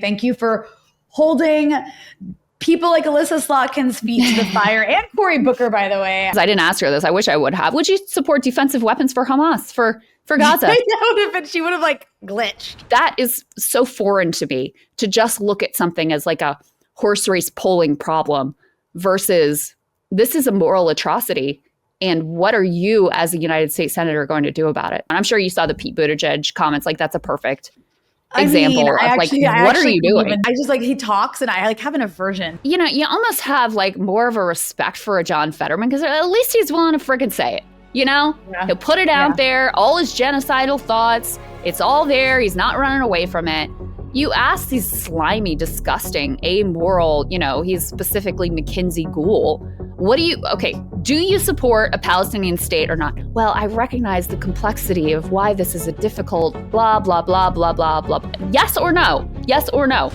Thank you for holding people like Elissa Slotkin's feet to the fire, and Cory Booker, by the way. I didn't ask her this. I wish I would have. Would you support defensive weapons for Hamas, for Gaza? I know, but she would have like glitched. That is so foreign to me, to just look at something as like a horse race polling problem versus this is a moral atrocity. And what are you as a United States Senator going to do about it? And I'm sure you saw the Pete Buttigieg comments. Like, that's a perfect example of what are you doing? I just like, he talks and I like have an aversion. You know, you almost have like more of a respect for a John Fetterman because at least he's willing to freaking say it. You know, he'll put it out there, all his genocidal thoughts. It's all there. He's not running away from it. You ask these slimy, disgusting, amoral, you know, he's specifically McKinsey Ghoul. Do you support a Palestinian state or not? Well, I recognize the complexity of why this is a difficult blah, blah, blah, blah, blah, blah. Yes or no? Yes or no?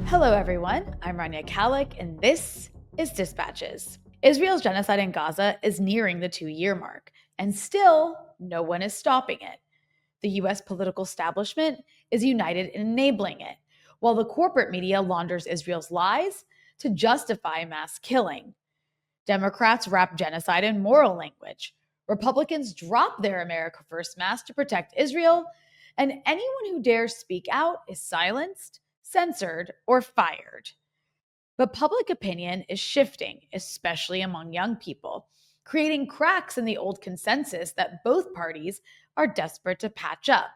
Hello, everyone. I'm Rania Khalek, and this is Dispatches. Israel's genocide in Gaza is nearing the 2-year mark, and still no one is stopping it. The U.S. political establishment is united in enabling it, while the corporate media launders Israel's lies to justify mass killing. Democrats wrap genocide in moral language. Republicans drop their America First mask to protect Israel, and anyone who dares speak out is silenced, censored, or fired. But public opinion is shifting, especially among young people, creating cracks in the old consensus that both parties are desperate to patch up.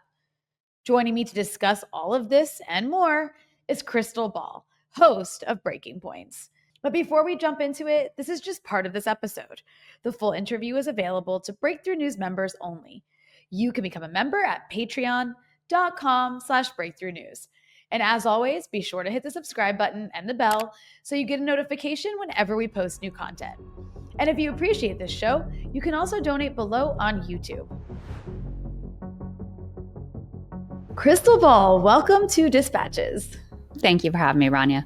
Joining me to discuss all of this and more is Krystal Ball, host of Breaking Points. But before we jump into it, this is just part of this episode. The full interview is available to Breakthrough News members only. You can become a member at patreon.com/Breakthrough News. And as always, be sure to hit the subscribe button and the bell so you get a notification whenever we post new content. And if you appreciate this show, you can also donate below on YouTube. Krystal Ball, welcome to Dispatches. Thank you for having me, Rania.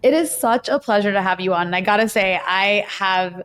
It is such a pleasure to have you on. And I gotta say, I have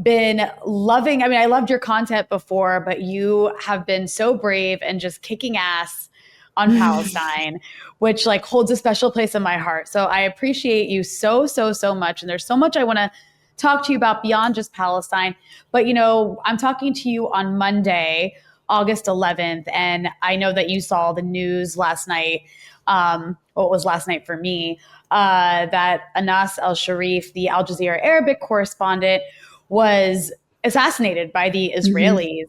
been I loved your content before, but you have been so brave and just kicking ass on Palestine, which like holds a special place in my heart. So I appreciate you so much. And there's so much I want to talk to you about beyond just Palestine. But, you know, I'm talking to you on Monday, August 11th. And I know that you saw the news last night. It was last night for me, that Anas al-Sharif, the Al Jazeera Arabic correspondent, was assassinated by the Israelis.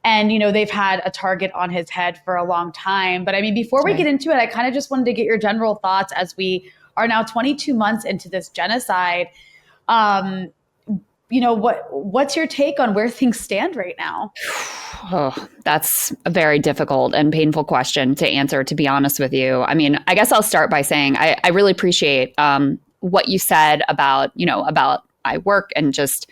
And, you know, they've had a target on his head for a long time. But I mean, before we get into it, I kind of just wanted to get your general thoughts as we are now 22 months into this genocide. You know, what's your take on where things stand right now? Oh, that's a very difficult and painful question to answer, to be honest with you. I mean, I guess I'll start by saying I really appreciate what you said about my work and just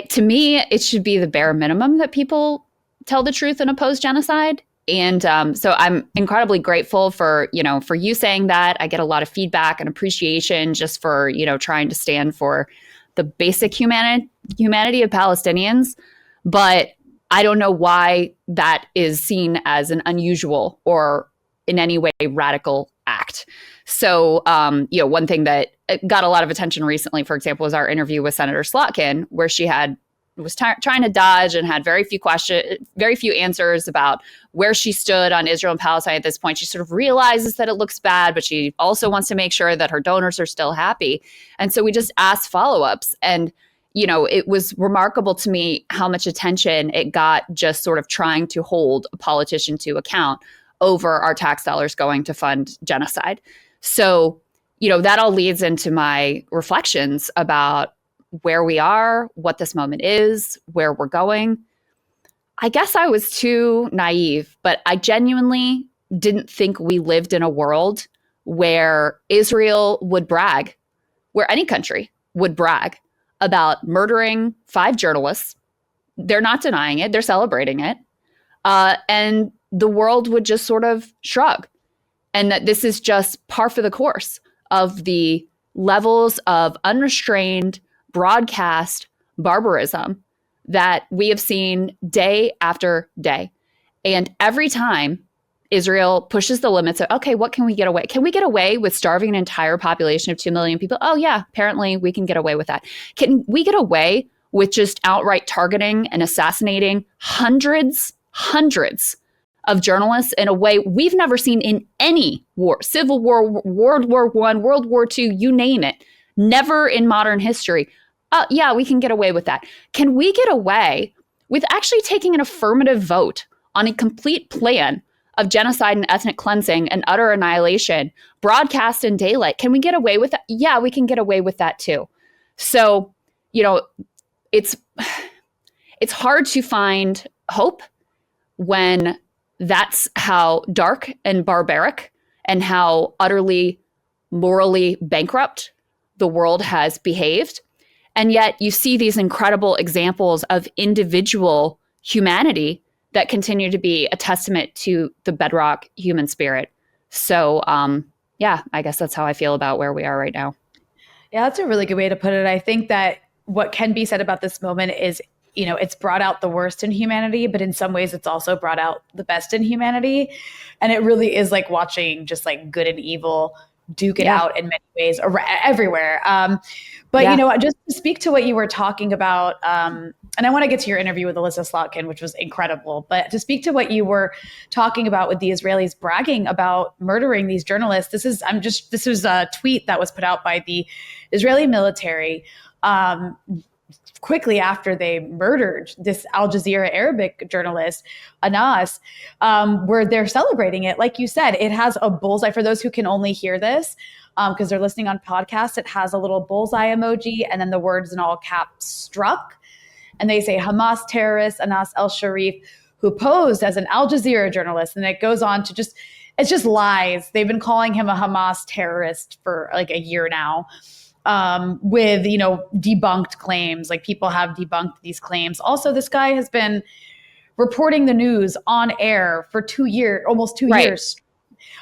to me, it should be the bare minimum that people tell the truth and oppose genocide. And so I'm incredibly grateful for you saying that. I get a lot of feedback and appreciation just for, you know, trying to stand for the basic humanity of Palestinians. But I don't know why that is seen as an unusual or in any way radical act. So, one thing that got a lot of attention recently, for example, was our interview with Senator Slotkin, where she was trying to dodge and had very few answers about where she stood on Israel and Palestine at this point. She sort of realizes that it looks bad, but she also wants to make sure that her donors are still happy. And so we just asked follow-ups. And, you know, it was remarkable to me how much attention it got just sort of trying to hold a politician to account over our tax dollars going to fund genocide. So, you know, that all leads into my reflections about where we are, what this moment is, where we're going. I guess I was too naive, but I genuinely didn't think we lived in a world where Israel would brag, where any country would brag about murdering 5 journalists. They're not denying it. They're celebrating it. And the world would just sort of shrug. And that this is just par for the course of the levels of unrestrained broadcast barbarism that we have seen day after day. And every time Israel pushes the limits of, okay, what can we get away? Can we get away with starving an entire population of 2 million people? Oh, yeah, apparently we can get away with that. Can we get away with just outright targeting and assassinating hundreds of journalists in a way we've never seen in any war, Civil War, World War I, World War II, you name it, never in modern history? Yeah, we can get away with that. Can we get away with actually taking an affirmative vote on a complete plan of genocide and ethnic cleansing and utter annihilation broadcast in daylight? Can we get away with that? Yeah, we can get away with that too. So, it's hard to find hope when that's how dark and barbaric and how utterly morally bankrupt the world has behaved. And yet you see these incredible examples of individual humanity that continue to be a testament to the bedrock human spirit. So, yeah, I guess that's how I feel about where we are right now. Yeah, that's a really good way to put it. I think that what can be said about this moment is, it's brought out the worst in humanity, but in some ways it's also brought out the best in humanity. And it really is like watching just like good and evil duke it out in many ways everywhere. But just to speak to what you were talking about, and I want to get to your interview with Elissa Slotkin, which was incredible, but to speak to what you were talking about with the Israelis bragging about murdering these journalists, this was a tweet that was put out by the Israeli military, quickly after they murdered this Al Jazeera Arabic journalist, Anas, where they're celebrating it. Like you said, it has a bullseye. For those who can only hear this, because they're listening on podcasts, it has a little bullseye emoji and then the words in all caps, struck. And they say Hamas terrorist Anas el-Sharif, who posed as an Al Jazeera journalist. And it goes on to it's just lies. They've been calling him a Hamas terrorist for like a year now. With, debunked claims, like people have debunked these claims. Also, this guy has been reporting the news on air for almost two years.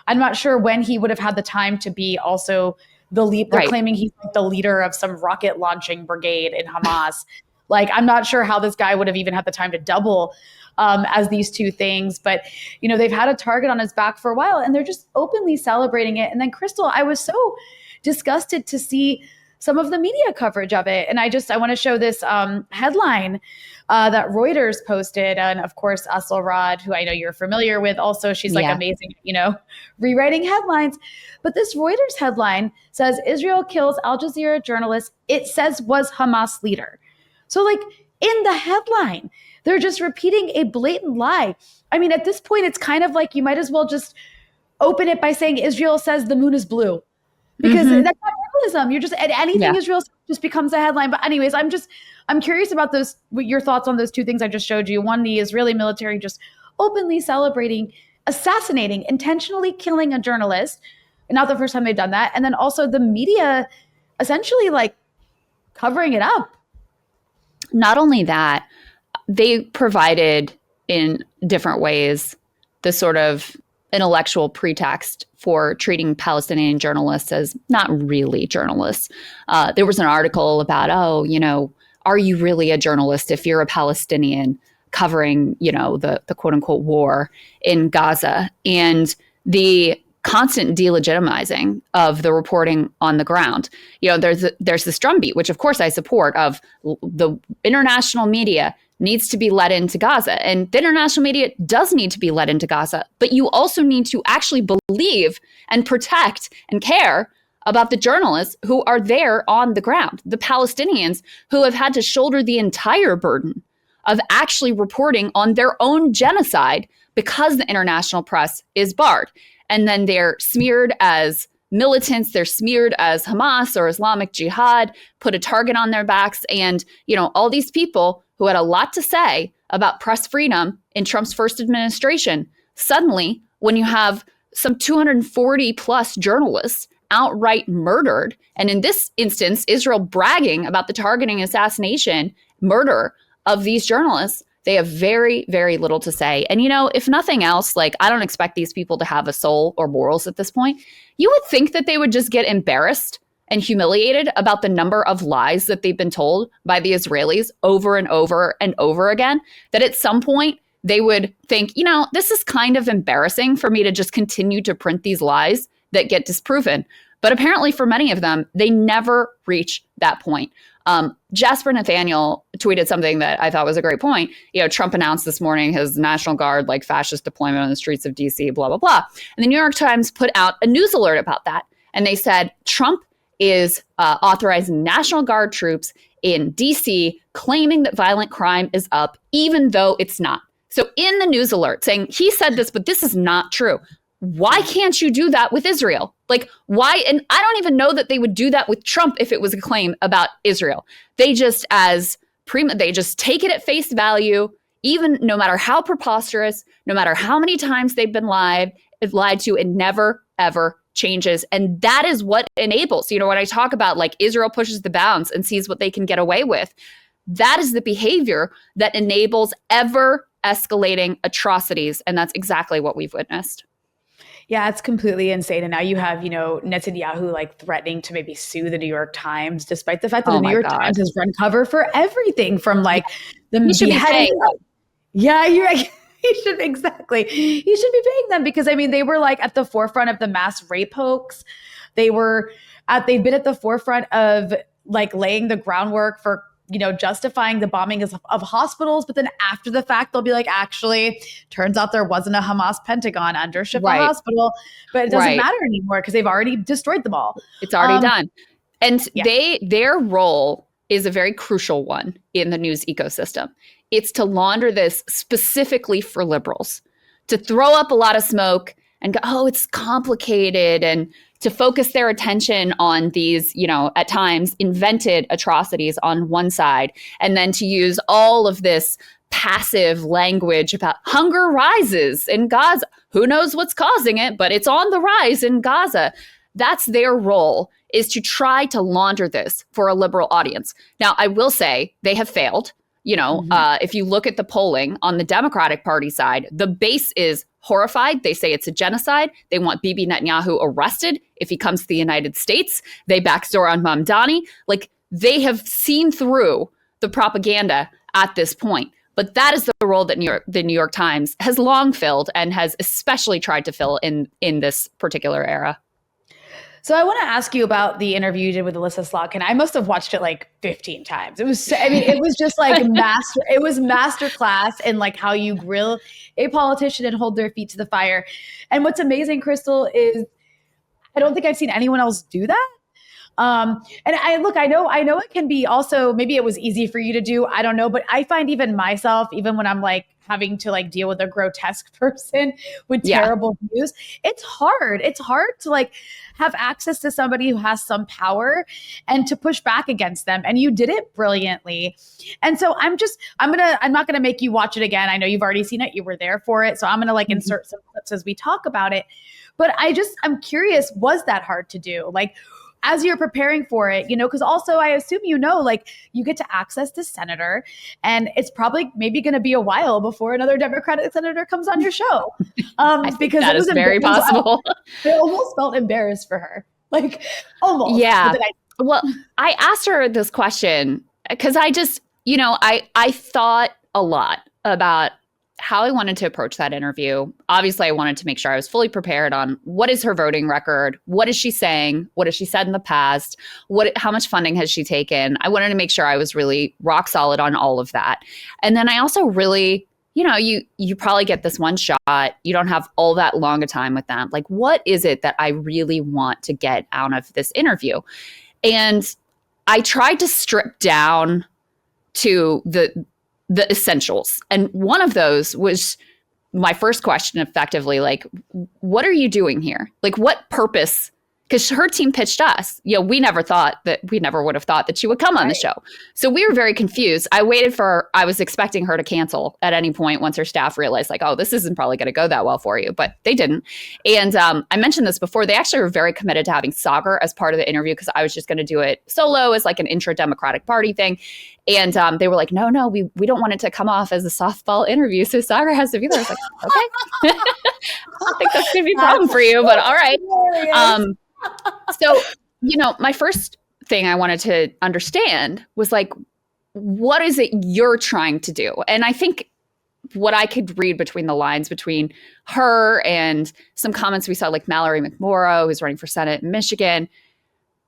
I'm not sure when he would have had the time to be also the lead. They're claiming he's like the leader of some rocket launching brigade in Hamas. Like, I'm not sure how this guy would have even had the time to double as these two things. But, they've had a target on his back for a while and they're just openly celebrating it. And then, Krystal, I was so disgusted to see some of the media coverage of it. And I want to show this headline that Reuters posted. And of course, Asel Rod, who I know you're familiar with, also, she's like amazing, rewriting headlines. But this Reuters headline says, Israel kills Al Jazeera journalist, it says was Hamas leader. So like in the headline, they're just repeating a blatant lie. I mean, at this point, it's kind of like you might as well just open it by saying Israel says the moon is blue. Because that's not journalism. You're just anything Israel just becomes a headline. But anyways, I'm curious about your thoughts on those two things I just showed you. One, the Israeli military just openly celebrating, assassinating, intentionally killing a journalist. Not the first time they've done that. And then also the media essentially like covering it up. Not only that, they provided in different ways the sort of intellectual pretext for treating Palestinian journalists as not really journalists. There was an article about, are you really a journalist if you're a Palestinian covering, the quote unquote war in Gaza, and the constant delegitimizing of the reporting on the ground. There's this drumbeat, which of course I support, of the international media needs to be let into Gaza. And the international media does need to be let into Gaza. But you also need to actually believe and protect and care about the journalists who are there on the ground, the Palestinians who have had to shoulder the entire burden of actually reporting on their own genocide because the international press is barred. And then they're smeared as militants, they're smeared as Hamas or Islamic Jihad, put a target on their backs. And, all these people who had a lot to say about press freedom in Trump's first administration, suddenly, when you have some 240 plus journalists outright murdered, and in this instance, Israel bragging about the targeting, assassination, murder of these journalists, they have very, very little to say. And, if nothing else, like, I don't expect these people to have a soul or morals at this point. You would think that they would just get embarrassed and humiliated about the number of lies that they've been told by the Israelis over and over and over again, that at some point they would think, this is kind of embarrassing for me to just continue to print these lies that get disproven. But apparently for many of them, they never reach that point. Jasper Nathaniel tweeted something that I thought was a great point. Trump announced this morning his National Guard, fascist deployment on the streets of DC, blah, blah, blah. And the New York Times put out a news alert about that. And they said Trump is authorizing National Guard troops in DC, claiming that violent crime is up, even though it's not. So in the news alert saying he said this, but this is not true. Why can't you do that with Israel? Why? And I don't even know that they would do that with Trump if it was a claim about Israel. They just they just take it at face value, even no matter how preposterous, no matter how many times they've been lied to, it never, ever changes. And that is what enables, when I talk about Israel pushes the bounds and sees what they can get away with, that is the behavior that enables ever escalating atrocities. And that's exactly what we've witnessed. Yeah, it's completely insane. And now you have, Netanyahu threatening to maybe sue the New York Times, despite the fact that the New York Times has run cover for everything from the beheading. Yeah, you're right. He should exactly. He should be paying them because they were at the forefront of the mass rape hoax. They've been at the forefront of laying the groundwork for justifying the bombing of hospitals. But then after the fact, they'll be actually, turns out there wasn't a Hamas Pentagon under Shifa Hospital, but it doesn't matter anymore because they've already destroyed them all. It's already done. And their role is a very crucial one in the news ecosystem. It's to launder this specifically for liberals, to throw up a lot of smoke and go, oh, it's complicated, and to focus their attention on these, at times invented atrocities on one side, and then to use all of this passive language about hunger rises in Gaza. Who knows what's causing it, but it's on the rise in Gaza. That's their role, is to try to launder this for a liberal audience. Now, I will say they have failed. If you look at the polling on the Democratic Party side, the base is horrified. They say it's a genocide. They want Bibi Netanyahu arrested if he comes to the United States. They back Zoran Mamdani. They have seen through the propaganda at this point. But that is the role that the New York Times has long filled and has especially tried to fill in this particular era. So I want to ask you about the interview you did with Elissa Slotkin. I must have watched it 15 times. It was, it was just it was masterclass in how you grill a politician and hold their feet to the fire. And what's amazing, Krystal, is I don't think I've seen anyone else do that. And I know it can be also, maybe it was easy for you to do. I don't know, but I find even myself, even when I'm having to deal with a grotesque person with terrible views, it's hard. It's hard to have access to somebody who has some power and to push back against them. And you did it brilliantly. And so I'm not going to make you watch it again. I know you've already seen it. You were there for it. So I'm going to insert some clips as we talk about it. But I'm curious, was that hard to do? As you're preparing for it, because also I assume, you get to access the senator, and it's probably maybe going to be a while before another Democratic senator comes on your show. Because that it was is very possible. I almost felt embarrassed for her. Almost. Yeah. Well, I asked her this question because I just, I thought a lot about how I wanted to approach that interview. Obviously, I wanted to make sure I was fully prepared on what is her voting record, what is she saying, what has she said in the past, how much funding has she taken. I wanted to make sure I was really rock solid on all of that. And then I also really, you probably get this one shot. You don't have all that long a time with them. What is it that I really want to get out of this interview? And I tried to strip down to the essentials. And one of those was my first question, effectively, what are you doing here? What purpose? Because her team pitched us. We never would have thought that she would come on the show. So we were very confused. I was expecting her to cancel at any point once her staff realized oh, this isn't probably going to go that well for you, but they didn't. And I mentioned this before, they actually were very committed to having Sagar as part of the interview because I was just going to do it solo as an intra-Democratic Party thing. And they were no, we don't want it to come off as a softball interview. So Sagar has to be there. I was okay. I don't think that's going to be a problem for you, but all right. So My first thing I wanted to understand was like, what is it you're trying to do? And I think what I could read between the lines between her and some comments we saw, like Mallory McMorrow, who's running for Senate in Michigan,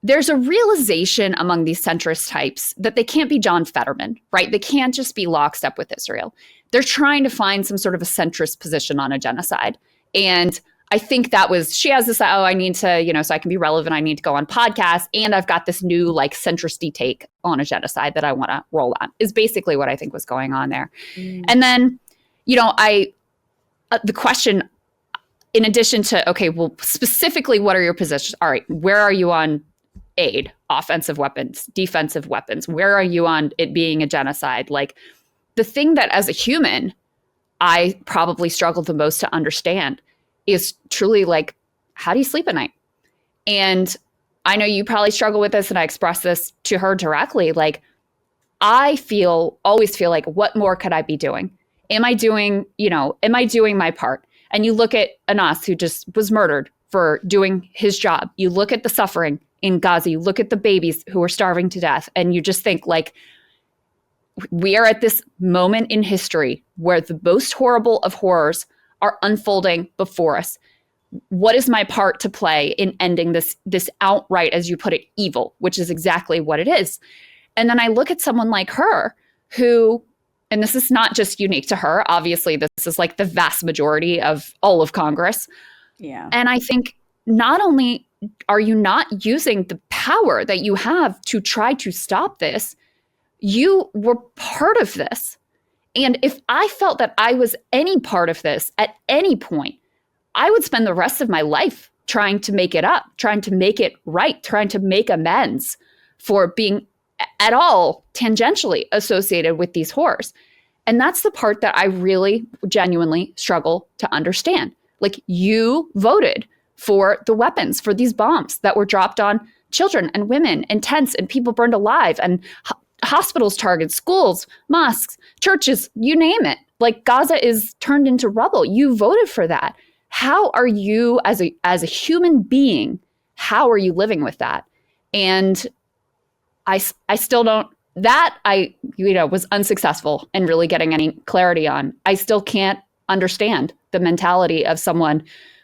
there's a realization among these centrist types that they can't be John Fetterman, right? They can't just be lockstep with Israel. They're trying to find some sort of a centrist position on a genocide. And I think that was, she has this, I need to, so I can be relevant, I need to go on podcasts. And I've got this new like centristy take on a genocide that I want to roll on, is basically what I think was going on there. And then, the question, in addition to, okay, well, specifically, what are your positions? All right, where are you on aid, offensive weapons, defensive weapons? Where are you on it being a genocide? Like, the thing that as a human, I probably struggled the most to understand is truly like, how do you sleep at night? And I know you probably struggle with this, and I expressed this to her directly. Like, I always feel like, what more could I be doing? Am I doing my part? And you look at Anas, who just was murdered for doing his job. You look at the suffering in Gaza. You look at the babies who are starving to death. And you just think like, we are at this moment in history where the most horrible of horrors are unfolding before us. What is my part to play in ending this outright, as you put it, evil, which is exactly what it is? And then I look at someone like her who, and this is not just unique to her, obviously this is like the vast majority of all of Congress. Yeah. And I think not only are you not using the power that you have to try to stop this, you were part of this. And if I felt that I was any part of this at any point, I would spend the rest of my life trying to make it up, trying to make it right, trying to make amends for being at all tangentially associated with these horrors. And that's the part that I really genuinely struggle to understand. Like, you voted for the weapons, for these bombs that were dropped on children and women and tents and people burned alive and hospitals targeted, schools, mosques, churches, you name it. Like, Gaza is turned into rubble. You voted for that. How are you as a human being, how are you living with that? And I still don't, that I was unsuccessful in really getting any clarity on. I still can't understand the mentality of someone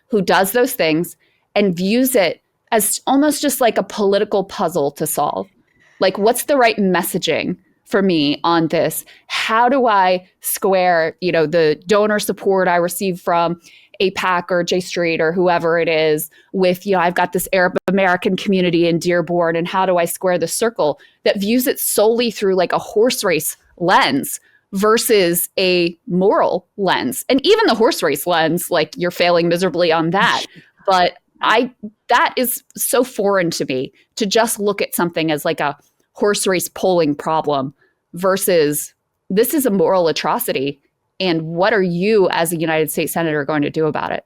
who does those things and views it as almost just like a political puzzle to solve. Like, what's the right messaging for me on this? How do I square, the donor support I receive from APAC or J Street or whoever it is with, I've got this Arab American community in Dearborn, and how do I square the circle that views it solely through like a horse race lens versus a moral lens? And even the horse race lens, like, you're failing miserably on that. But that is so foreign to me, to just look at something as like a horse race polling problem versus this is a moral atrocity. And what are you as a United States Senator going to do about it?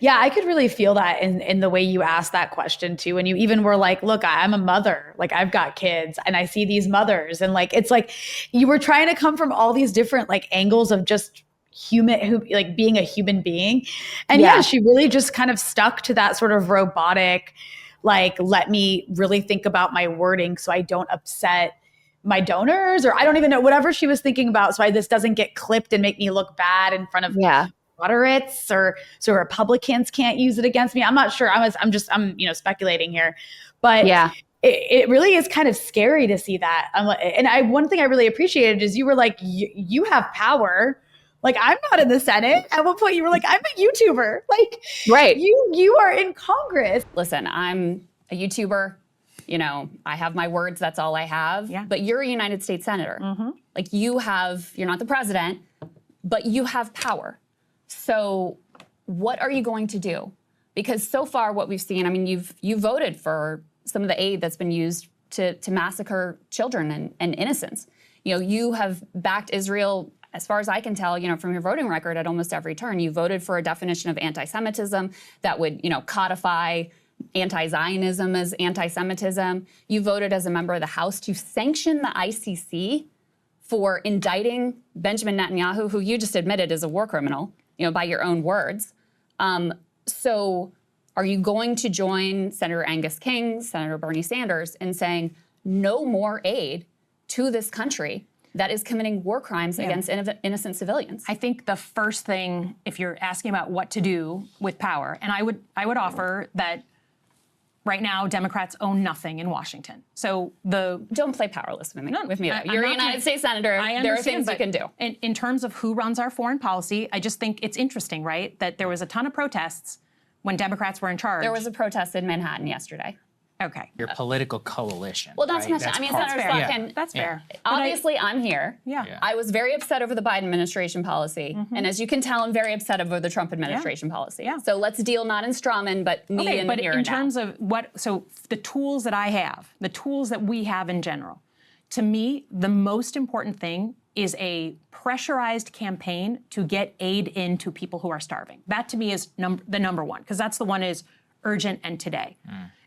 Yeah, I could really feel that in the way you asked that question too. And you even were like, look, I'm a mother, like I've got kids and I see these mothers, and like, it's like you were trying to come from all these different like angles of just like being a human being. And yeah, she really just kind of stuck to that sort of robotic, like, let me really think about my wording so I don't upset my donors, or I don't even know, whatever she was thinking about. So this doesn't get clipped and make me look bad in front of moderates, or so Republicans can't use it against me. I'm not sure. I'm speculating here, but it really is kind of scary to see that. One thing I really appreciated is you were like, you have power. Like, I'm not in the Senate. At one point you were like, I'm a YouTuber. Like, right. You are in Congress. Listen, I'm a YouTuber. I have my words. That's all I have. Yeah. But you're a United States Senator. Mm-hmm. Like, you're not the president, but you have power. So what are you going to do? Because so far what we've seen, I mean, you voted for some of the aid that's been used to massacre children and innocents. You have backed Israel, as far as I can tell, from your voting record at almost every turn. You voted for a definition of anti-Semitism that would, codify anti-Zionism as anti-Semitism. You voted as a member of the House to sanction the ICC for indicting Benjamin Netanyahu, who you just admitted is a war criminal, by your own words. So Are you going to join Senator Angus King, Senator Bernie Sanders in saying no more aid to this country that is committing war crimes against innocent civilians? I think the first thing, if you're asking about what to do with power, and I would offer that right now Democrats own nothing in Washington. So don't play powerless with me. You're a United States senator. There are things you can do. In terms of who runs our foreign policy, I just think it's interesting, right, that there was a ton of protests when Democrats were in charge. There was a protest in Manhattan yesterday. Okay. Your political coalition. Well, not to mention, Senator Slotkin, that's fair. Obviously, I'm here. Yeah. I was very upset over the Biden administration policy. And as you can tell, I'm very upset over the Trump administration policy. Yeah. So let's deal not in strawman, but me and but here in and now. terms of so the tools that I have, the tools that we have in general, to me, the most important thing is a pressurized campaign to get aid into people who are starving. That to me is the number one, because that's the one is urgent and today.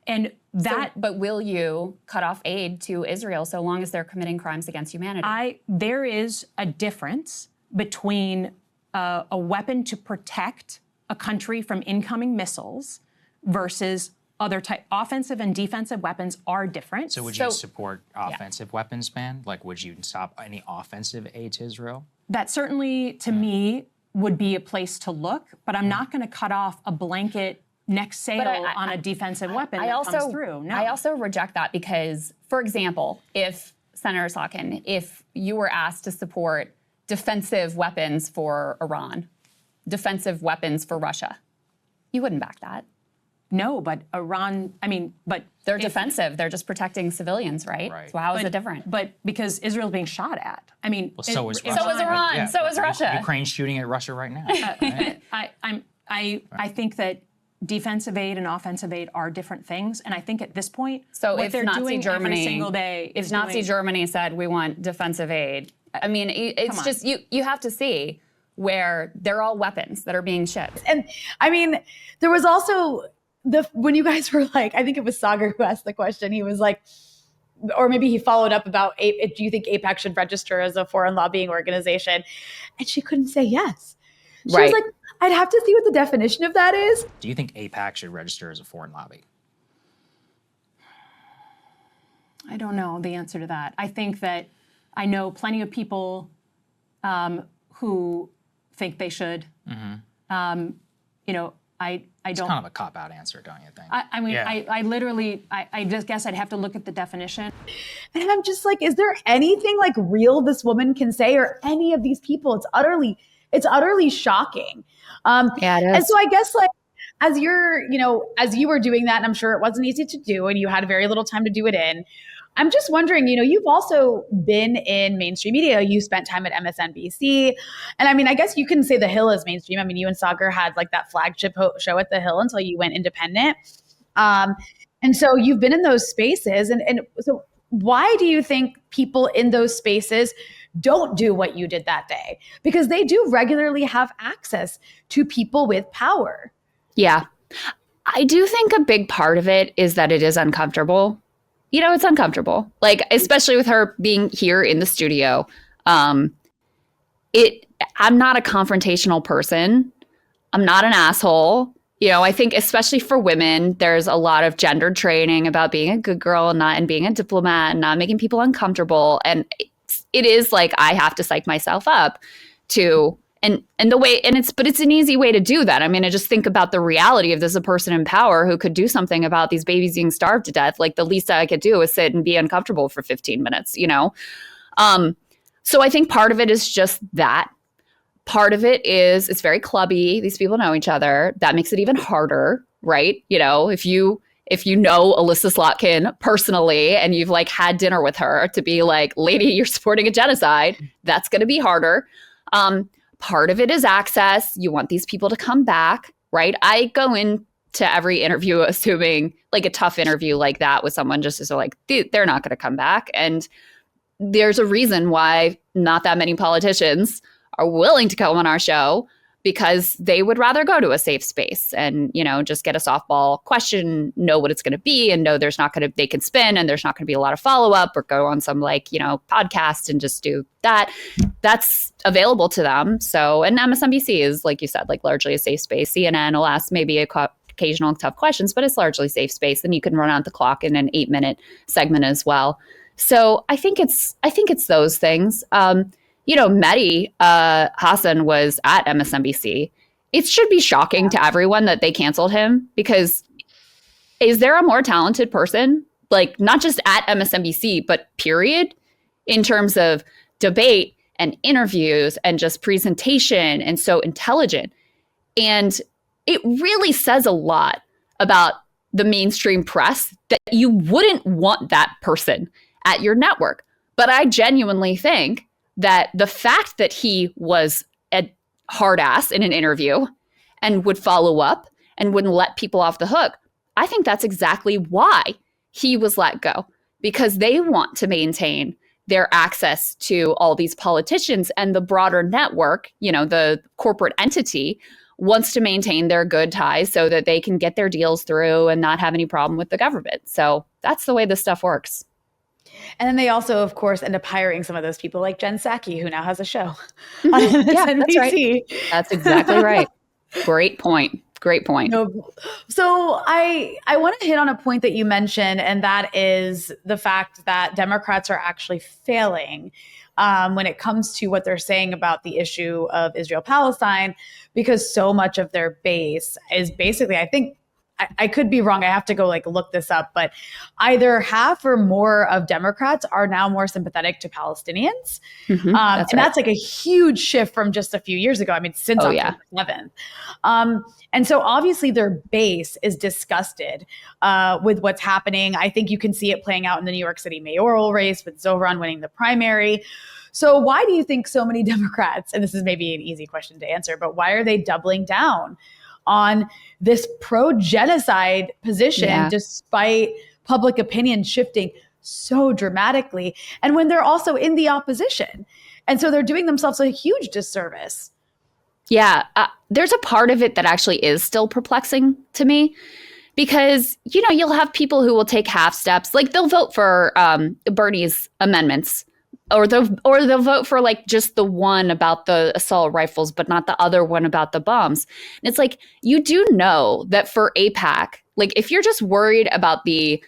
And but will you cut off aid to Israel so long as they're committing crimes against humanity? There is a difference between a weapon to protect a country from incoming missiles versus other type. Offensive and defensive weapons are different. So would you support offensive weapons ban? Like, would you stop any offensive aid to Israel? That certainly, to me, would be a place to look, but I'm not going to cut off a blanket next sale on a defensive weapon that comes through. No. I also reject that because, for example, if Senator Slotkin, if you were asked to support defensive weapons for Iran, defensive weapons for Russia, you wouldn't back that. No, but Iran, but they're defensive. They're just protecting civilians, right? So how is it different? But because Israel's being shot at. So is Russia. So is Iran. Yeah. So is Russia. Ukraine's shooting at Russia right now. I think that defensive aid and offensive aid are different things, and I think at this point, so what if they're Nazi doing Germany, every single day, if Nazi Germany said we want defensive aid, it's just you have to see where they're all weapons that are being shipped. And there was also when you guys were like, I think it was Sagar who asked the question. He was like, or maybe he followed up about, do you think AIPAC should register as a foreign lobbying organization? And she couldn't say yes. She was like, I'd have to see what the definition of that is. Do you think AIPAC should register as a foreign lobby? I don't know the answer to that. I think that I know plenty of people who think they should. I don't. It's kind of a cop-out answer, don't you think? I literally, I just guess I'd have to look at the definition. And I'm just like, is there anything like real this woman can say, or any of these people? It's utterly shocking. Yeah, it is. And so I guess like, as you were doing that, and I'm sure it wasn't easy to do, and you had very little time to do it in, I'm just wondering, you've also been in mainstream media. You spent time at MSNBC. And I guess you can say The Hill is mainstream. You and Sagar had like that flagship show at The Hill until you went independent. And so you've been in those spaces. And so why do you think people in those spaces don't do what you did that day? Because they do regularly have access to people with power. Yeah. I do think a big part of it is that it is uncomfortable. It's uncomfortable. Like, especially with her being here in the studio. I'm not a confrontational person. I'm not an asshole. I think especially for women, there's a lot of gendered training about being a good girl and being a diplomat and not making people uncomfortable. And it is like I have to psych myself up to but it's an easy way to do that. I just think about the reality of this, a person in power who could do something about these babies being starved to death. Like, the least I could do is sit and be uncomfortable for 15 minutes, So I think part of it is just that. Part of it is it's very clubby. These people know each other. That makes it even harder, right? If you know Elissa Slotkin personally and you've like had dinner with her, to be like, lady, you're supporting a genocide, that's going to be harder. Part of it is access. You want these people to come back, right? I go into every interview assuming like a tough interview like that with someone just as like, they're not going to come back. And there's a reason why not that many politicians are willing to come on our show, because they would rather go to a safe space and, just get a softball question, know what it's going to be, and know they can spin and there's not going to be a lot of follow-up, or go on some podcast and just do that. That's available to them. So, and MSNBC is, like you said, like largely a safe space. CNN will ask maybe a occasional tough questions, but it's largely safe space. And you can run out the clock in an 8-minute segment as well. So I think it's those things. Mehdi Hassan was at MSNBC. It should be shocking to everyone that they canceled him, because is there a more talented person, like not just at MSNBC, but period, in terms of debate and interviews and just presentation, and so intelligent? And it really says a lot about the mainstream press that you wouldn't want that person at your network. But I genuinely think that the fact that he was a hard ass in an interview and would follow up and wouldn't let people off the hook, I think that's exactly why he was let go, because they want to maintain their access to all these politicians, and the broader network, the corporate entity, wants to maintain their good ties so that they can get their deals through and not have any problem with the government. So that's the way this stuff works. And then they also, of course, end up hiring some of those people like Jen Psaki, who now has a show Mm-hmm. on Yeah, MSNBC. that's right. That's exactly right. Great point. Great point. So I want to hit on a point that you mentioned, and that is the fact that Democrats are actually failing when it comes to what they're saying about the issue of Israel-Palestine, because so much of their base is basically, I think, I could be wrong, I have to go look this up, but either half or more of Democrats are now more sympathetic to Palestinians. Mm-hmm, That's a huge shift from just a few years ago. I mean, since October 7th. And so obviously their base is disgusted with what's happening. I think you can see it playing out in the New York City mayoral race with Zohran winning the primary. So why do you think so many Democrats, and this is maybe an easy question to answer, but why are they doubling down on this pro-genocide position despite public opinion shifting so dramatically, and when they're also in the opposition? And so they're doing themselves a huge disservice. Yeah, there's a part of it that actually is still perplexing to me, because, you'll have people who will take half steps, like they'll vote for Bernie's amendments, or they'll vote for just the one about the assault rifles, but not the other one about the bombs. And it's like, you do know that for AIPAC, if you're just worried about the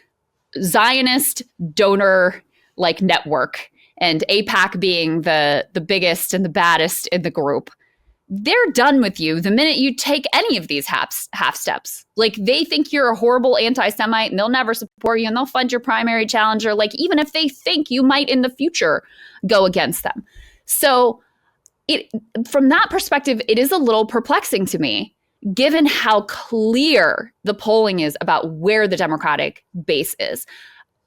Zionist donor network, and AIPAC being the biggest and the baddest in the group, they're done with you the minute you take any of these half steps. They think you're a horrible anti-Semite, and they'll never support you, and they'll fund your primary challenger, even if they think you might in the future go against them. So from that perspective, it is a little perplexing to me, given how clear the polling is about where the Democratic base is.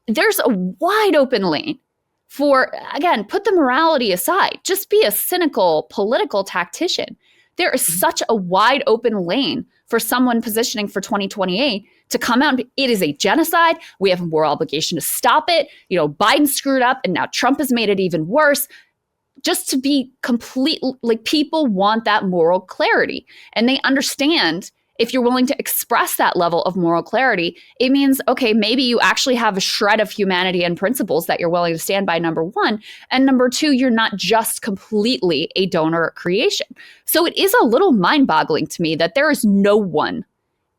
There's a wide open lane for, again, put the morality aside, just be a cynical political tactician. There is such a wide open lane for someone positioning for 2028 to come out and be, it is a genocide. We have a moral obligation to stop it. Biden screwed up, and now Trump has made it even worse. Just to be complete, people want that moral clarity, and they understand if you're willing to express that level of moral clarity, it means, okay, maybe you actually have a shred of humanity and principles that you're willing to stand by, number one. And number two, you're not just completely a donor creation. So it is a little mind-boggling to me that there is no one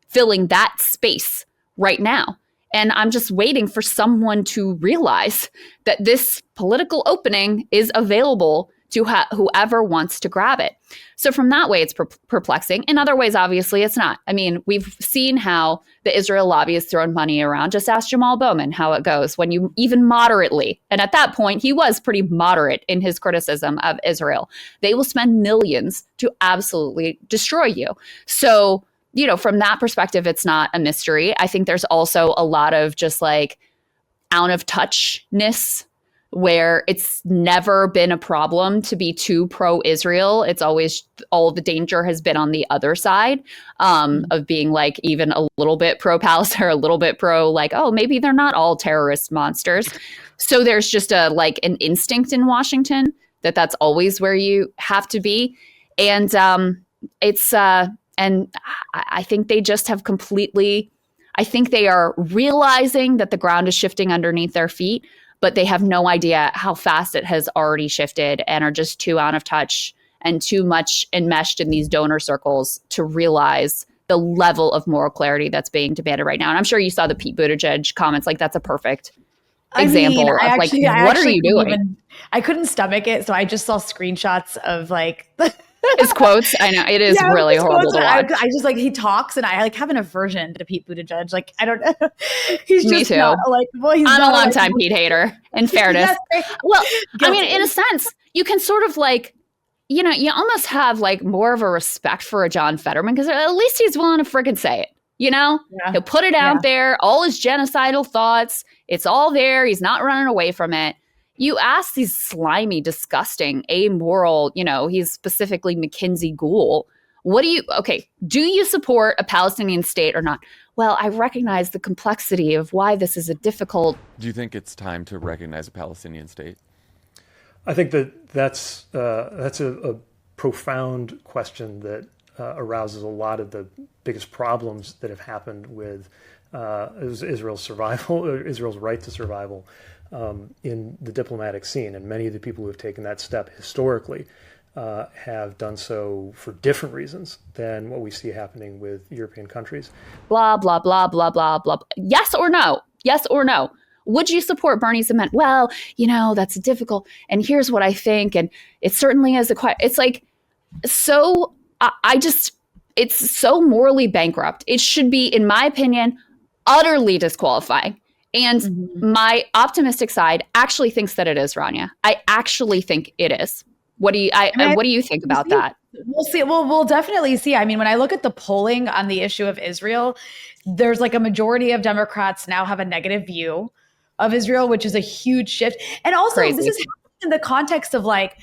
filling that space right now. And I'm just waiting for someone to realize that this political opening is available to whoever wants to grab it. So from that way, it's perplexing. In other ways, obviously, it's not. I mean, we've seen how the Israel lobby has thrown money around. Just ask Jamal Bowman how it goes when you even moderately, and at that point, he was pretty moderate in his criticism of Israel. They will spend millions to absolutely destroy you. So, from that perspective, it's not a mystery. I think there's also a lot of just out of touchness, where it's never been a problem to be too pro-Israel. It's always, all the danger has been on the other side of being even a little bit pro-Palestine, or a little bit pro, oh, maybe they're not all terrorist monsters. So there's just an instinct in Washington that's always where you have to be. And and I think they just have completely, I think they are realizing that the ground is shifting underneath their feet, but they have no idea how fast it has already shifted, and are just too out of touch and too much enmeshed in these donor circles to realize the level of moral clarity that's being demanded right now. And I'm sure you saw the Pete Buttigieg comments. Like, that's a perfect example of like, what are you doing? I couldn't stomach it, so I just saw screenshots of like his quotes. I know it is really horrible to watch. I just like, he talks and I like have an aversion to Pete Buttigieg. Like, I don't know. He's Me just too. not like, well, he's I'm not a long like, time Pete hater, in fairness. Well, I mean, in a sense, you can sort of like, you know, you almost have like more of a respect for a John Fetterman because at least he's willing to freaking say it. You know, he'll put it out there, all his genocidal thoughts. It's all there. He's not running away from it. You ask these slimy, disgusting, amoral, you know, he's specifically McKinsey ghoul. Do you support a Palestinian state or not? Well, I recognize the complexity of why this is a difficult. Do you think it's time to recognize a Palestinian state? I think that's a profound question that arouses a lot of the biggest problems that have happened with Israel's survival, Israel's right to survival in the diplomatic scene. And many of the people who have taken that step historically have done so for different reasons than what we see happening with European countries. Blah, blah, blah, blah, blah, blah. Yes or no? Yes or no? Would you support Bernie's amendment? Well, you know, that's difficult. And here's what I think. And it certainly is it's like, so it's so morally bankrupt. It should be, in my opinion, utterly disqualifying. And my optimistic side actually thinks that it is, Rania. I actually think it is. What do you think about that? We'll see. We'll definitely see. I mean, when I look at the polling on the issue of Israel, there's like a majority of Democrats now have a negative view of Israel, which is a huge shift. And also, this is happening in the context of like,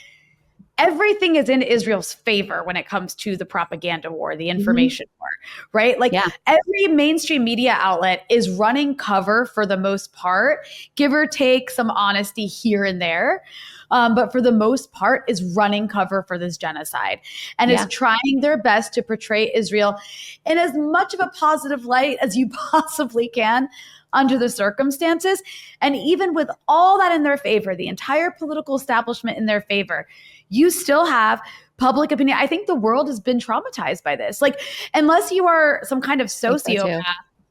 everything is in Israel's favor when it comes to the propaganda war, the information war, right? Like every mainstream media outlet is running cover for the most part, give or take some honesty here and there. But for the most part is running cover for this genocide and is trying their best to portray Israel in as much of a positive light as you possibly can under the circumstances. And even with all that in their favor, the entire political establishment in their favor, you still have public opinion. I think the world has been traumatized by this. Like, unless you are some kind of sociopath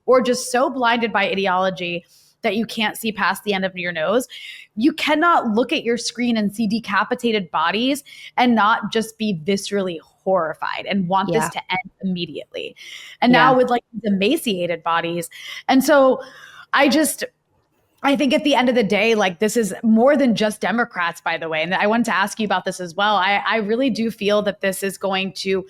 or just so blinded by ideology that you can't see past the end of your nose, you cannot look at your screen and see decapitated bodies and not just be viscerally horrified and want this to end immediately. And now with like these emaciated bodies. And so I think at the end of the day, like, this is more than just Democrats, by the way. And I wanted to ask you about this as well. I really do feel that this is going to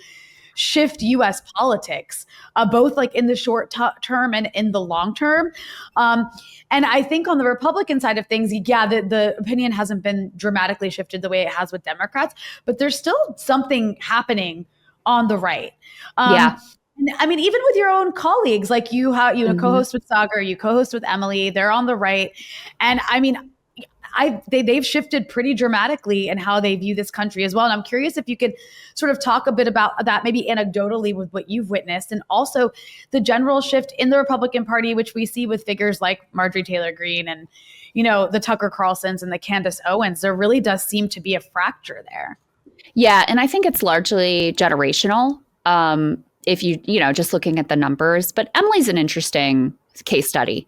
shift U.S. politics, both like in the short term and in the long term. And I think on the Republican side of things, the opinion hasn't been dramatically shifted the way it has with Democrats, but there's still something happening on the right. I mean, even with your own colleagues, like you co-host with Sagar, you co-host with Emily, they're on the right. And I mean, they've shifted pretty dramatically in how they view this country as well. And I'm curious if you could sort of talk a bit about that, maybe anecdotally with what you've witnessed, and also the general shift in the Republican Party, which we see with figures like Marjorie Taylor Greene and, you know, the Tucker Carlsons and the Candace Owens. There really does seem to be a fracture there. Yeah. And I think it's largely generational. If you just looking at the numbers, but Emily's an interesting case study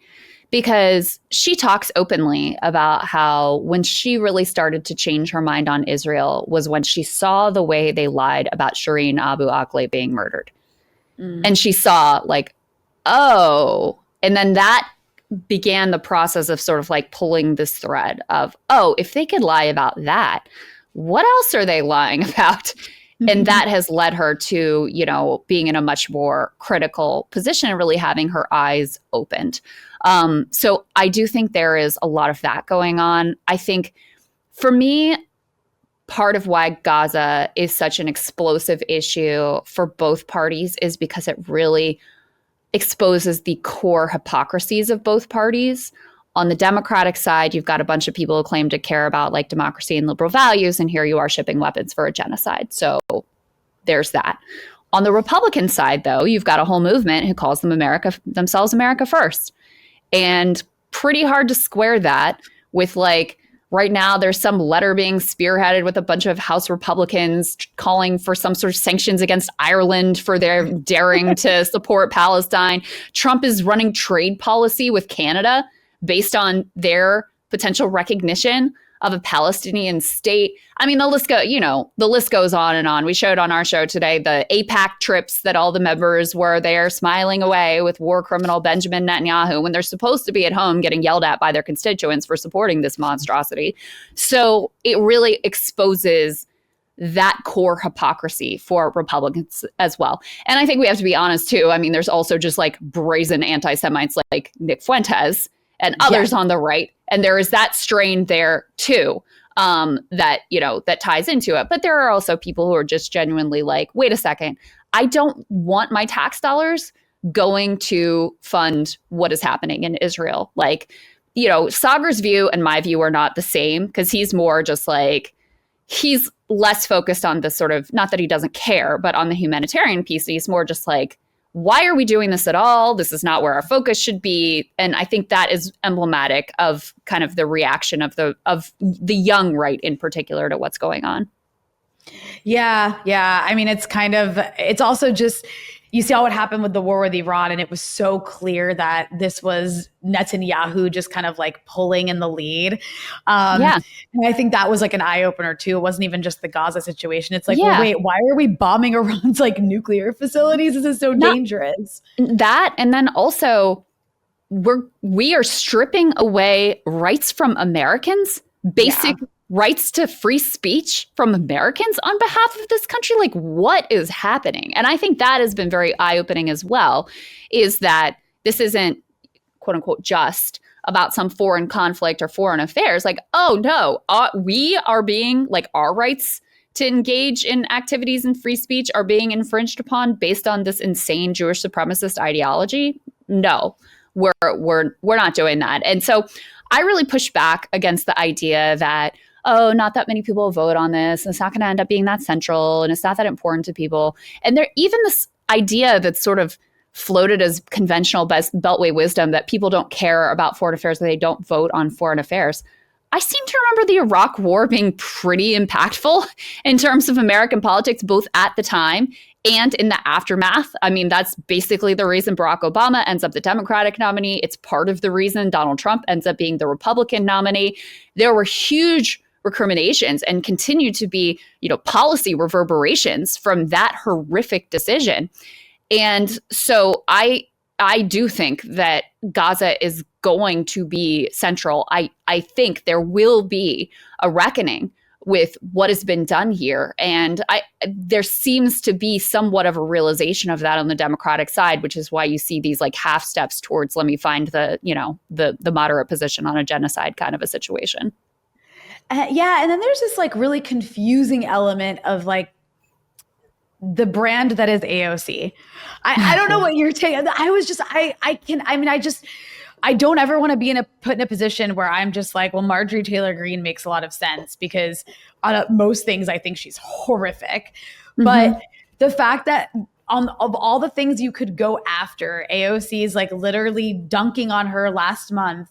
because she talks openly about how when she really started to change her mind on Israel was when she saw the way they lied about Shireen Abu Akleh being murdered. And she saw like, oh, and then that began the process of sort of like pulling this thread of, oh, if they could lie about that, what else are they lying about? And that has led her to, you know, being in a much more critical position and really having her eyes opened. So I do think there is a lot of that going on. I think for me, part of why Gaza is such an explosive issue for both parties is because it really exposes the core hypocrisies of both parties. On the Democratic side, you've got a bunch of people who claim to care about like democracy and liberal values, and here you are shipping weapons for a genocide. So there's that. On the Republican side, though, you've got a whole movement who calls themselves America First. And pretty hard to square that with like, Right now, there's some letter being spearheaded with a bunch of House Republicans calling for some sort of sanctions against Ireland for their daring to support Palestine. Trump is running trade policy with Canada based on their potential recognition of a Palestinian state. I mean, the list goes on and on. We showed on our show today the APAC trips that all the members were there smiling away with war criminal Benjamin Netanyahu when they're supposed to be at home getting yelled at by their constituents for supporting this monstrosity. So it really exposes that core hypocrisy for Republicans as well. And I think we have to be honest too. I mean, there's also just like brazen anti-Semites like Nick Fuentes and others on the right. And there is that strain there too, that ties into it. But there are also people who are just genuinely like, wait a second, I don't want my tax dollars going to fund what is happening in Israel. Like, Sagar's view and my view are not the same, because he's more just like, he's less focused on the sort of, not that he doesn't care, but on the humanitarian piece. He's more just like, why are we doing this at all? This is not where our focus should be. And I think that is emblematic of kind of the reaction of the young right in particular to what's going on. Yeah. I mean, it's also just, you saw what happened with the war with Iran, and it was so clear that this was Netanyahu just kind of like pulling in the lead. And I think that was like an eye opener too. It wasn't even just the Gaza situation. It's like, well, wait, why are we bombing Iran's like nuclear facilities? This is so dangerous. That, and then also we are stripping away rights from Americans, basic rights to free speech from Americans on behalf of this country. Like, what is happening? And I think that has been very eye-opening as well, is that this isn't, quote unquote, just about some foreign conflict or foreign affairs. Like, oh no, we are being, like, our rights to engage in activities and free speech are being infringed upon based on this insane Jewish supremacist ideology. No, we're not doing that. And so I really push back against the idea that, oh, not that many people vote on this, and it's not going to end up being that central, and it's not that important to people. And there even this idea that's sort of floated as conventional Beltway wisdom that people don't care about foreign affairs, that they don't vote on foreign affairs. I seem to remember the Iraq War being pretty impactful in terms of American politics, both at the time and in the aftermath. I mean, that's basically the reason Barack Obama ends up the Democratic nominee. It's part of the reason Donald Trump ends up being the Republican nominee. There were huge recriminations and continue to be, policy reverberations from that horrific decision. And so I do think that Gaza is going to be central. I think there will be a reckoning with what has been done here. And there seems to be somewhat of a realization of that on the Democratic side, which is why you see these like half steps towards, let me find the moderate position on a genocide kind of a situation. And then there's this like really confusing element of like the brand that is AOC. I don't know what you're taking. I don't ever want to be put in a position where I'm just like, well, Marjorie Taylor Greene makes a lot of sense because on most things I think she's horrific. But the fact that of all the things you could go after, AOC is like literally dunking on her last month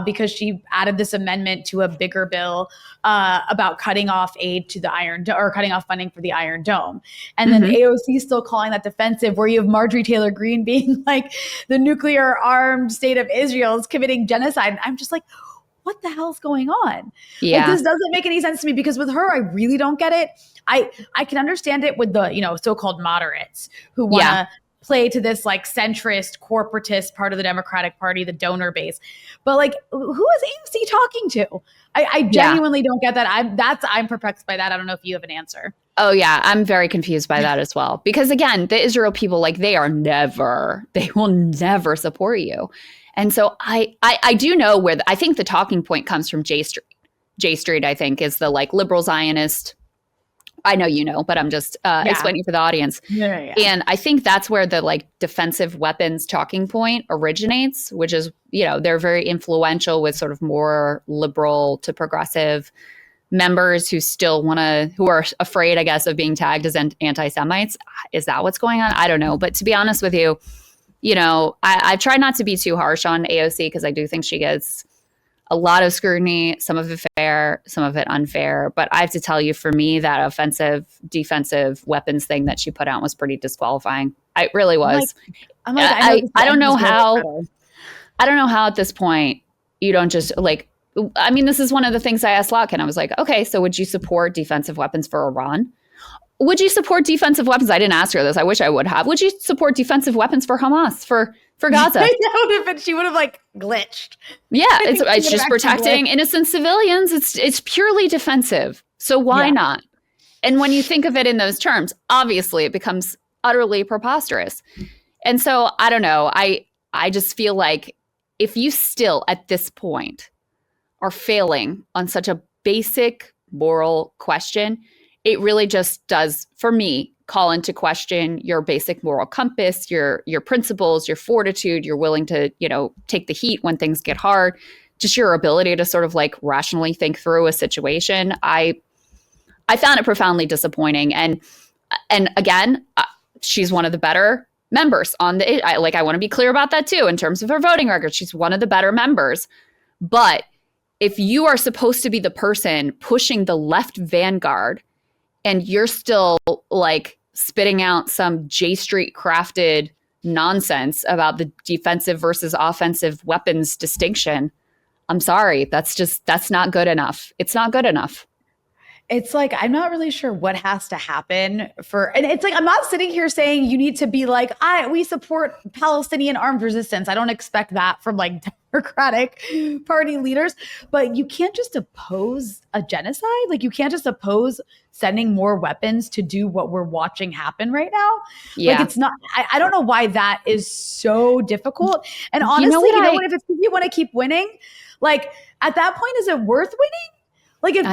because she added this amendment to a bigger bill about cutting off aid to the or cutting off funding for the Iron Dome. And then AOC still calling that defensive, where you have Marjorie Taylor Greene being like, the nuclear armed state of Israel is committing genocide. And I'm just like, what the hell's going on? Yeah. Like, this doesn't make any sense to me, because with her, I really don't get it. I can understand it with the, so-called moderates who want to play to this like centrist, corporatist part of the Democratic Party, the donor base. But like, who is AOC talking to? I genuinely don't get that. I'm perplexed by that. I don't know if you have an answer. Oh yeah, I'm very confused by that as well. Because again, the Israel people, like, they will never support you. And so I do know where I think the talking point comes from. J Street. J Street, I think, is the like liberal Zionist. I know you know, but I'm just explaining for the audience. Yeah. And I think that's where the like defensive weapons talking point originates, which is, they're very influential with sort of more liberal to progressive members who still who are afraid, I guess, of being tagged as anti-Semites. Is that what's going on? I don't know. But to be honest with you, I try not to be too harsh on AOC, because I do think she gets a lot of scrutiny, some of it fair, some of it unfair. But I have to tell you, for me, that offensive, defensive weapons thing that she put out was pretty disqualifying. It really was. I don't know how. I don't know how at this point you don't just like. I mean, this is one of the things I asked Slotkin. I was like, okay, so would you support defensive weapons for Iran? Would you support defensive weapons? I didn't ask her this. I wish I would have. Would you support defensive weapons for Hamas, for Gaza? She would have like glitched. Yeah, it's just protecting innocent civilians. It's purely defensive. So why not? And when you think of it in those terms, obviously it becomes utterly preposterous. And so I don't know. I just feel like if you still at this point are failing on such a basic moral question, it really just does, for me, call into question your basic moral compass, your principles, your fortitude, you're willing to, take the heat when things get hard, just your ability to sort of like rationally think through a situation. I found it profoundly disappointing. And again, she's one of the better members on the, I want to be clear about that too, in terms of her voting record. She's one of the better members. But if you are supposed to be the person pushing the left vanguard, and you're still like spitting out some J Street crafted nonsense about the defensive versus offensive weapons distinction, I'm sorry. That's not good enough. It's not good enough. It's like, I'm not really sure what has to happen and it's like, I'm not sitting here saying you need to be like, we support Palestinian armed resistance. I don't expect that from like Democratic Party leaders, but you can't just oppose a genocide. Like you can't just oppose sending more weapons to do what we're watching happen right now. Yeah. Like it's not, I don't know why that is so difficult. And honestly, if it's because you want to keep winning, like at that point, is it worth winning? Like if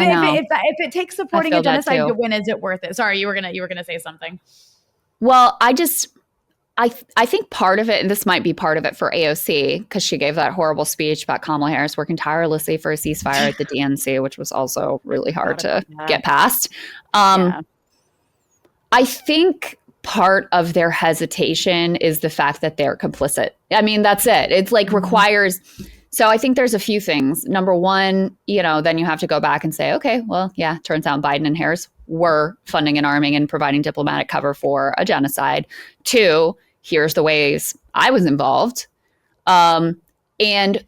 it takes supporting a genocide to win, is it worth it? Sorry, you were gonna say something. Well, I think part of it, and this might be part of it for AOC, because she gave that horrible speech about Kamala Harris working tirelessly for a ceasefire at the DNC, which was also really hard to get past. I think part of their hesitation is the fact that they're complicit. I mean, that's it. It's like requires. So I think there's a few things. Number one, then you have to go back and say, okay, well, yeah, turns out Biden and Harris were funding and arming and providing diplomatic cover for a genocide. Two, here's the ways I was involved. And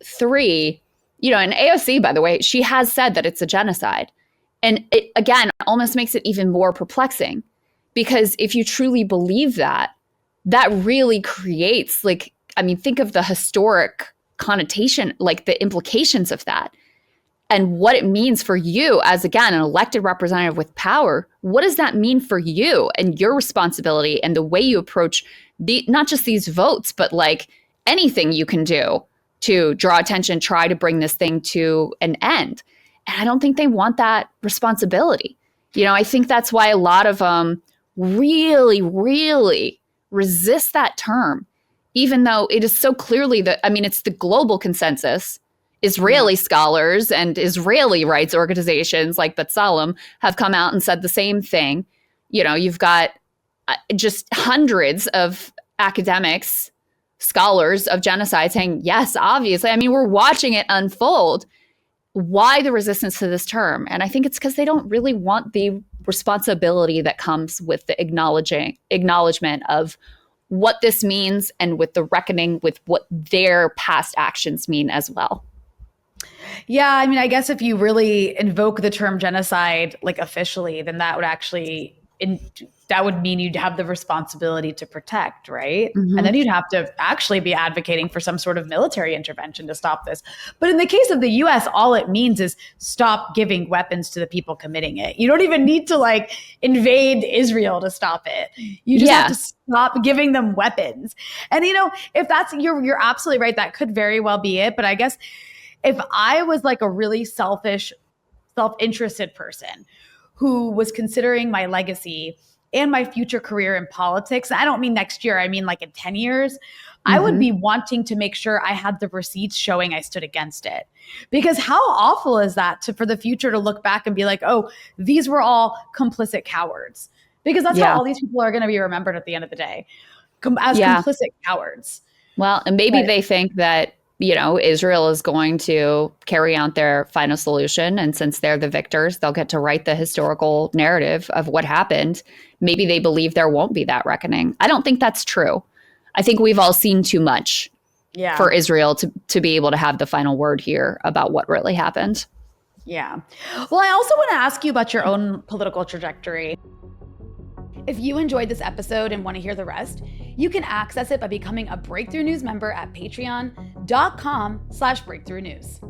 three, and AOC, by the way, she has said that it's a genocide. And it, again, almost makes it even more perplexing, because if you truly believe that really creates think of the historic connotation, like the implications of that and what it means for you as, again, an elected representative with power. What does that mean for you and your responsibility and the way you approach not just these votes, but like anything you can do to draw attention, try to bring this thing to an end? And I don't think they want that responsibility. I think that's why a lot of them really, really resist that term, even though it is so clearly it's the global consensus. Israeli scholars and Israeli rights organizations like B'Tselem have come out and said the same thing. You've got just hundreds of academics, scholars of genocide saying, yes, obviously. I mean, we're watching it unfold. Why the resistance to this term? And I think it's because they don't really want the responsibility that comes with the acknowledgement of what this means, and with the reckoning with what their past actions mean as well. Yeah, I mean, I guess if you really invoke the term genocide, like officially, then that would actually, that would mean you'd have the responsibility to protect, right? And then you'd have to actually be advocating for some sort of military intervention to stop this. But in the case of the US, all it means is stop giving weapons to the people committing it. You don't even need to invade Israel to stop it. You just have to stop giving them weapons. And if that's, you're absolutely right. That could very well be it. But I guess if I was like a really selfish, self-interested person who was considering my legacy and my future career in politics, I don't mean next year, I mean like in 10 years, I would be wanting to make sure I had the receipts showing I stood against it. Because how awful is that for the future to look back and be like, oh, these were all complicit cowards. Because that's how all these people are going to be remembered at the end of the day, as complicit cowards. Well, and maybe they think that Israel is going to carry out their final solution. And since they're the victors, they'll get to write the historical narrative of what happened. Maybe they believe there won't be that reckoning. I don't think that's true. I think we've all seen too much for Israel to be able to have the final word here about what really happened. Yeah. Well, I also want to ask you about your own political trajectory. If you enjoyed this episode and want to hear the rest, you can access it by becoming a Breakthrough News member at patreon.com/breakthrough news.